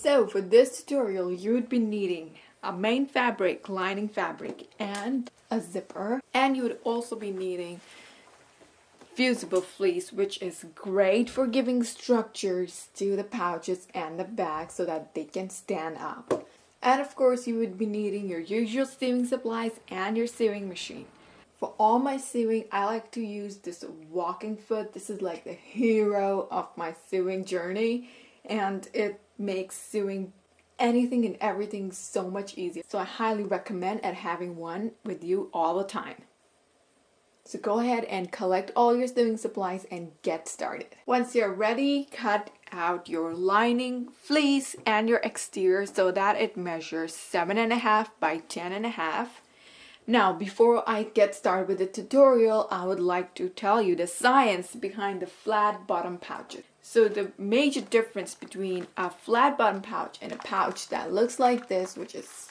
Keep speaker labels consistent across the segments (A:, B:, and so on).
A: So for this tutorial, you would be needing a main fabric, lining fabric, and a zipper. And you would also be needing fusible fleece, which is great for giving structures to the pouches and the bag so that they can stand up. And of course, you would be needing your usual sewing supplies and your sewing machine. For all my sewing, I like to use this walking foot. This is like the hero of my sewing journey, and it makes sewing anything and everything so much easier. So I highly recommend having one with you all the time. So go ahead and collect all your sewing supplies and get started. Once you're ready, cut out your lining, fleece, and your exterior so that it measures 7.5 by 10.5. Now, before I get started with the tutorial, I would like to tell you the science behind the flat bottom pouches. So the major difference between a flat bottom pouch and a pouch that looks like this, which is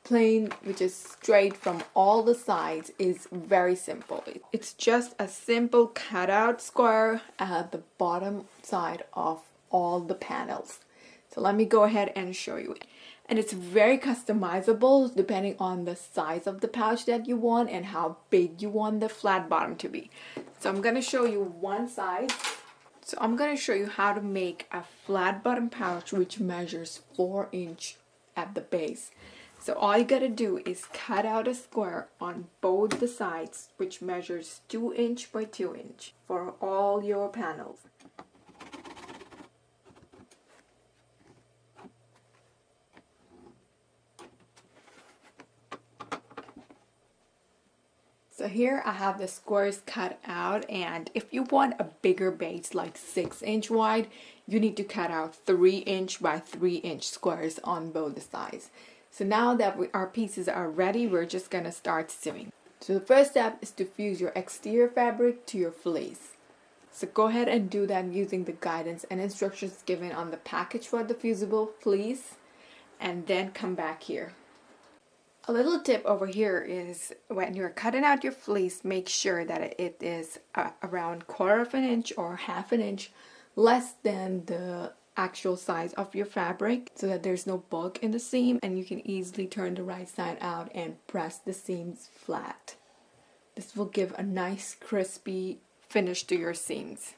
A: plain, which is straight from all the sides, is very simple. It's just a simple cutout square at the bottom side of all the panels. So let me go ahead and show you it. And it's very customizable depending on the size of the pouch that you want and how big you want the flat bottom to be. So I'm going to show you one size. So I'm going to show you how to make a flat bottom pouch which measures 4 inch at the base. So all you got to do is cut out a square on both the sides which measures 2 inch by 2 inch for all your panels. So here I have the squares cut out, and if you want a bigger base like 6 inch wide, you need to cut out 3 inch by 3 inch squares on both the sides. So now that our pieces are ready, we're just gonna start sewing. So the first step is to fuse your exterior fabric to your fleece. So go ahead and do that using the guidance and instructions given on the package for the fusible fleece, and then come back here. A little tip over here is when you're cutting out your fleece, make sure that it is around 1/4 inch or 1/2 inch less than the actual size of your fabric, so that there's no bulk in the seam and you can easily turn the right side out and press the seams flat. This will give a nice crispy finish to your seams.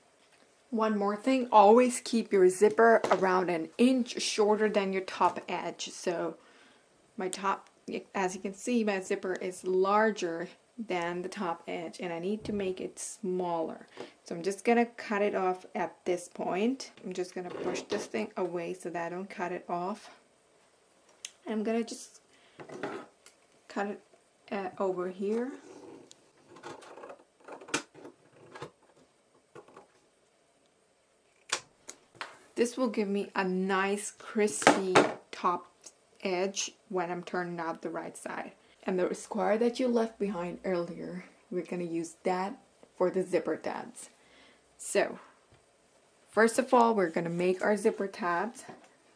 A: One more thing, always keep your zipper around 1 inch shorter than your top edge. So my top, as you can see, my zipper is larger than the top edge and I need to make it smaller. So I'm just gonna cut it off at this point. I'm just gonna push this thing away so that I don't cut it off. And I'm gonna just cut it over here. This will give me a nice crispy top edge when I'm turning out the right side. And the square that you left behind earlier, we're going to use that for the zipper tabs. So first of all, we're going to make our zipper tabs.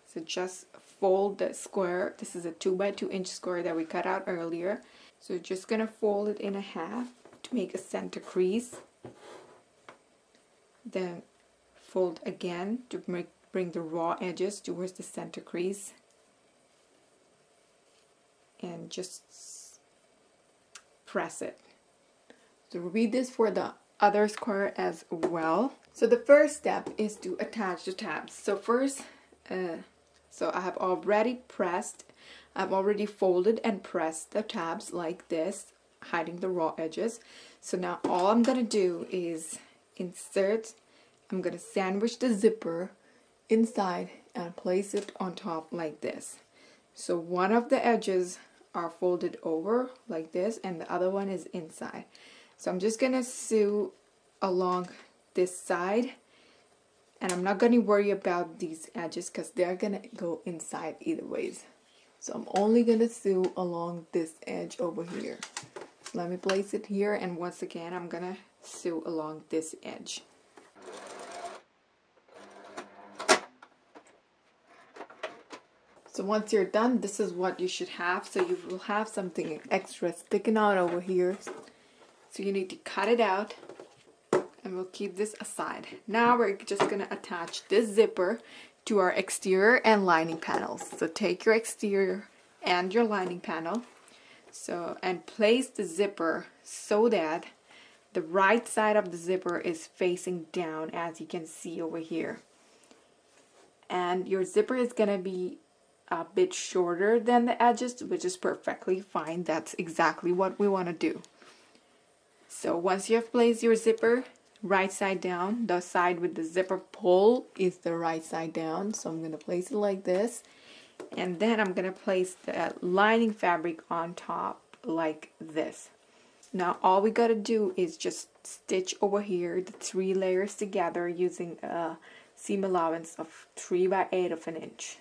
A: So just fold the square. This is a 2 by 2 inch square that we cut out earlier. So just going to fold it in half to make a center crease. Then fold again to bring the raw edges towards the center crease. And just press it. So repeat this for the other square as well. So the first step is to attach the tabs. So first, so I have already folded and pressed the tabs like this, hiding the raw edges. So now all I'm gonna do is insert, I'm gonna sandwich the zipper inside and place it on top like this. So one of the edges are folded over like this and the other one is inside. So I'm just gonna sew along this side, and I'm not gonna worry about these edges because they're gonna go inside either ways. So I'm only gonna sew along this edge over here. Let me place it here, and once again I'm gonna sew along this edge. So once you're done, this is what you should have. So you will have something extra sticking out over here. So you need to cut it out, and we'll keep this aside. Now we're just going to attach this zipper to our exterior and lining panels. So take your exterior and your lining panel, and place the zipper so that the right side of the zipper is facing down, as you can see over here. And your zipper is gonna be a bit shorter than the edges, which is perfectly fine. That's exactly what we want to do. So once you have placed your zipper right side down, the side with the zipper pull is the right side down. So I'm going to place it like this. And then I'm going to place the lining fabric on top like this. Now all we got to do is just stitch over here the 3 layers together using a seam allowance of 3 by 8 of an inch.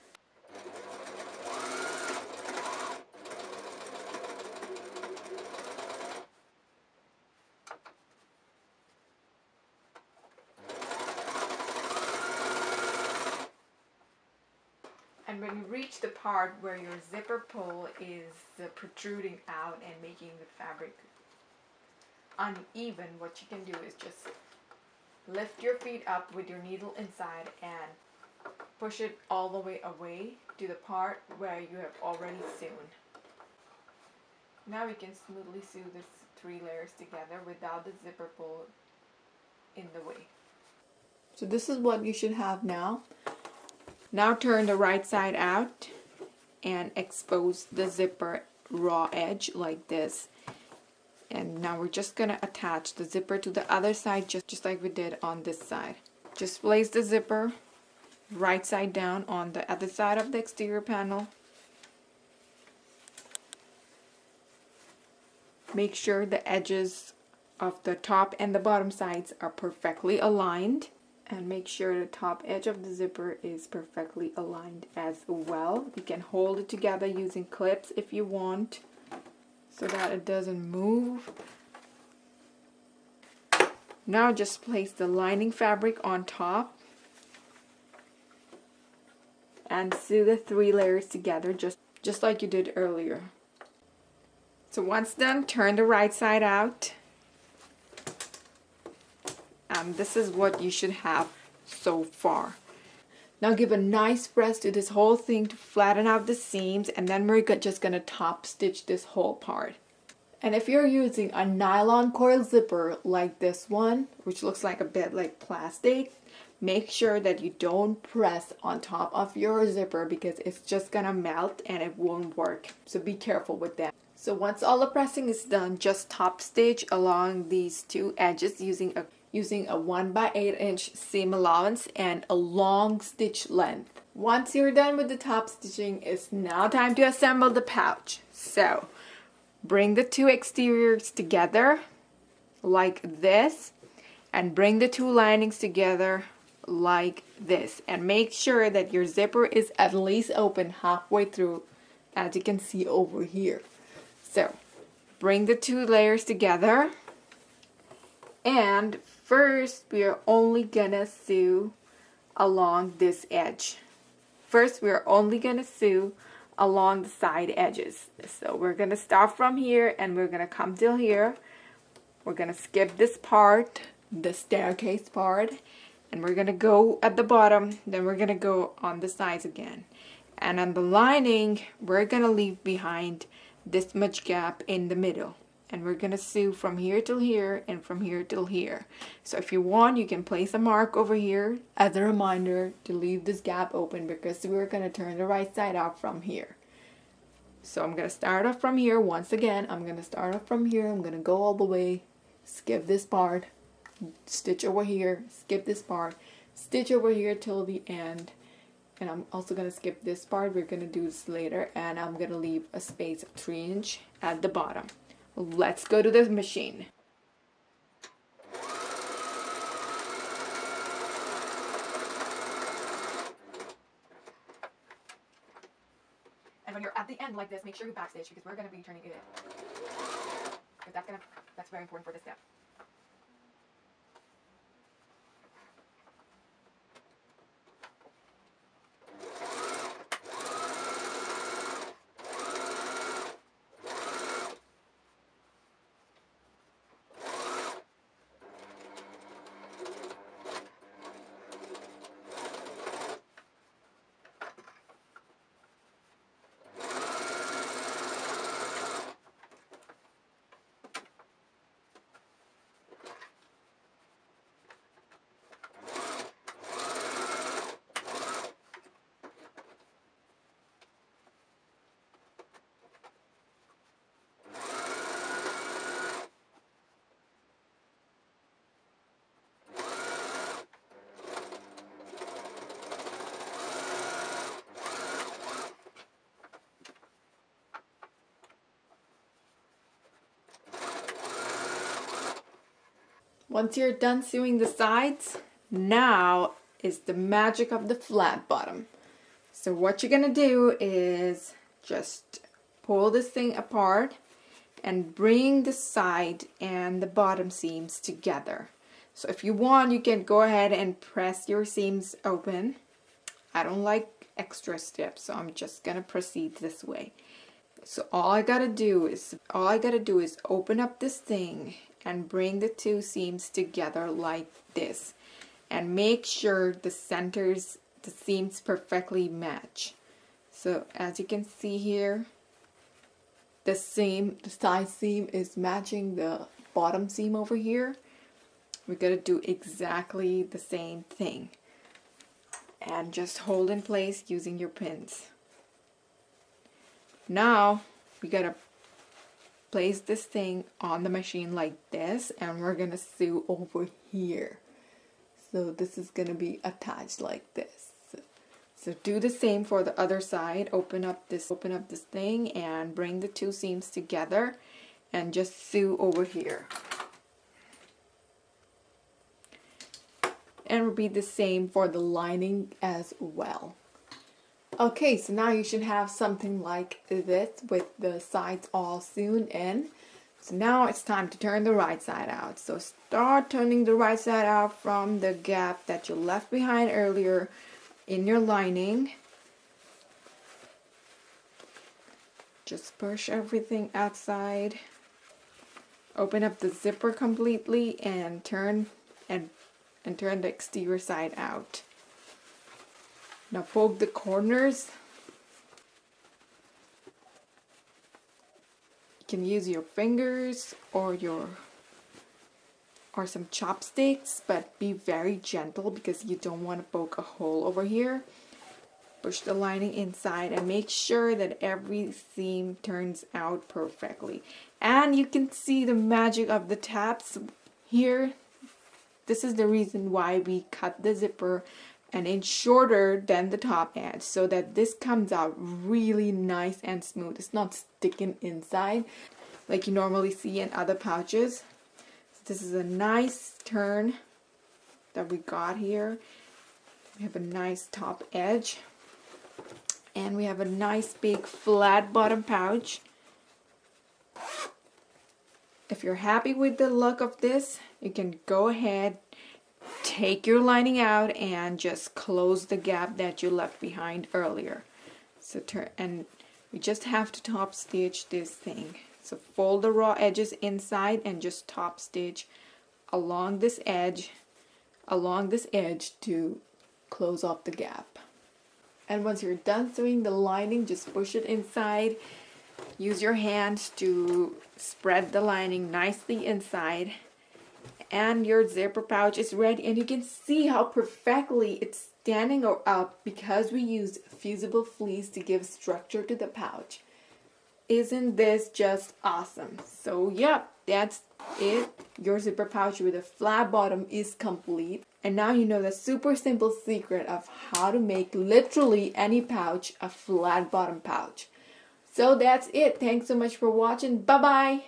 A: And when you reach the part where your zipper pull is protruding out and making the fabric uneven, what you can do is just lift your feet up with your needle inside and push it all the way away to the part where you have already sewn. Now we can smoothly sew these 3 layers together without the zipper pull in the way. So this is what you should have now. Now turn the right side out and expose the zipper raw edge like this. And now we're just gonna attach the zipper to the other side just like we did on this side. Just place the zipper right side down on the other side of the exterior panel. Make sure the edges of the top and the bottom sides are perfectly aligned. And make sure the top edge of the zipper is perfectly aligned as well. You can hold it together using clips if you want, so that it doesn't move. Now just place the lining fabric on top and sew the 3 layers together just like you did earlier. So once done, turn the right side out. This is what you should have so far. Now give a nice press to this whole thing to flatten out the seams, and then we're just gonna top stitch this whole part. And if you're using a nylon coil zipper like this one, which looks like a bit like plastic, make sure that you don't press on top of your zipper because it's just gonna melt and it won't work. So be careful with that. So once all the pressing is done, just top stitch along these 2 edges using a 1 by 8 inch seam allowance and a long stitch length. Once you're done with the top stitching, it's now time to assemble the pouch. So bring the 2 exteriors together like this and bring the 2 linings together like this, and make sure that your zipper is at least open halfway through, as you can see over here. So bring the 2 layers together, and first we are only gonna sew along this edge. First we are only gonna sew along the side edges. So we're gonna start from here and we're gonna come till here. We're gonna skip this part, the staircase part, and we're gonna go at the bottom, then we're gonna go on the sides again. And on the lining, we're gonna leave behind this much gap in the middle. And we're gonna sew from here till here and from here till here. So if you want, you can place a mark over here as a reminder to leave this gap open, because we're gonna turn the right side out from here. So I'm gonna start off from here. Once again, I'm gonna start off from here. I'm gonna go all the way, skip this part, stitch over here, skip this part, stitch over here till the end. And I'm also gonna skip this part. We're gonna do this later, and I'm gonna leave a space of 3 inch at the bottom. Let's go to the machine. And when you're at the end like this, make sure you backstitch, because we're going to be turning it in. Because that's very important for this step. Once you're done sewing the sides, now is the magic of the flat bottom. So what you're gonna do is just pull this thing apart and bring the side and the bottom seams together. So if you want, you can go ahead and press your seams open. I don't like extra steps, so I'm just gonna proceed this way. So all I gotta do is open up this thing and bring the two seams together like this, and make sure the seams perfectly match. So as you can see here, the side seam is matching the bottom seam over here. We're gonna do exactly the same thing, and just hold in place using your pins. Now we gotta place this thing on the machine like this, and we're gonna sew over here. So this is gonna be attached like this. So do the same for the other side. Open up this thing and bring the two seams together and just sew over here. And repeat the same for the lining as well. Okay, so now you should have something like this with the sides all sewn in. So now it's time to turn the right side out. So start turning the right side out from the gap that you left behind earlier in your lining. Just push everything outside. Open up the zipper completely and turn the exterior side out. Now poke the corners. You can use your fingers or some chopsticks, but be very gentle because you don't want to poke a hole over here. Push the lining inside and make sure that every seam turns out perfectly. And you can see the magic of the tabs here. This is the reason why we cut the zipper an inch shorter than the top edge, so that this comes out really nice and smooth. It's not sticking inside like you normally see in other pouches. So this is a nice turn that we got here. We have a nice top edge, and we have a nice big flat bottom pouch. If you're happy with the look of this, you can go ahead, take your lining out and just close the gap that you left behind earlier. So and we just have to top stitch this thing. So fold the raw edges inside and just top stitch along this edge to close off the gap. And once you're done sewing the lining, just push it inside. Use your hands to spread the lining nicely inside, and your zipper pouch is ready. And you can see how perfectly it's standing up because we use fusible fleece to give structure to the pouch. Isn't this just awesome? So yep, that's it. Your zipper pouch with a flat bottom is complete. And now you know the super simple secret of how to make literally any pouch a flat bottom pouch. So that's it. Thanks so much for watching. Bye bye.